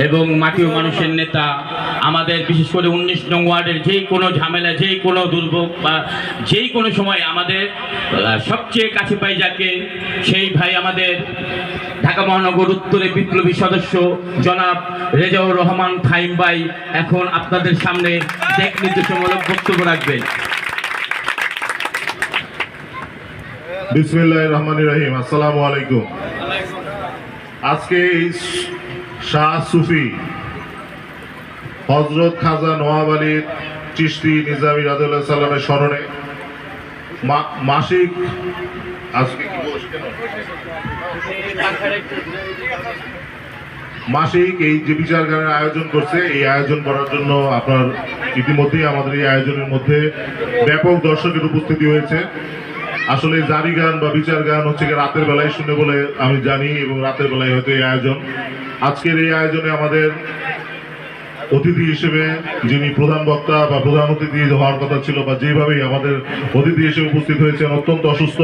এবং মাটি ও মানুষের নেতা আমাদের বিশেষ করে 19 নং ওয়ার্ডের যেই কোনো ঝামেলা যেই কোনো দুর্ভোগ বা যেই কোনো সময় আমাদের সবচেয়ে কাছে পাই যাকে সেই ভাই আমাদের ঢাকা মহানগর উত্তরে বিপ্লবী সদস্য জনাব রেজাউর রহমান ফাহিম ভাই এখন আপনাদের সামনে দিক নির্দেশমূলক বক্তব্য রাখবেন। বিসমিল্লাহির রহমানির রহিম। আসসালামু আলাইকুম। আজকে শাহ সুফি হযরত খাজা নওয়াব আলী চিশতি নিজামী রাদিয়াল্লাহু সাল্লামের স্মরণে মাসিক আজকে কি বলছ কেন মাসিক এই যে বিচার গানের আয়োজন করছে, এই আয়োজন করার জন্য আপনার ইতিমধ্যেই আমাদের এই আয়োজনের মধ্যে ব্যাপক দর্শকের উপস্থিতি হয়েছে। আসলে জারি গান বা বিচার গান হচ্ছে রাতের বেলায় শুনে বলে আমি জানি, এবং রাতের বেলায় হয়তো এই আয়োজন। আজকের এই আয়োজনে আমাদের অতিথি হিসেবে যিনি প্রধান বক্তা বা প্রধান অতিথি হওয়ার কথা ছিল বা যেভাবেই আমাদের অতিথি হিসেবে উপস্থিত হয়েছেন, অত্যন্ত অসুস্থ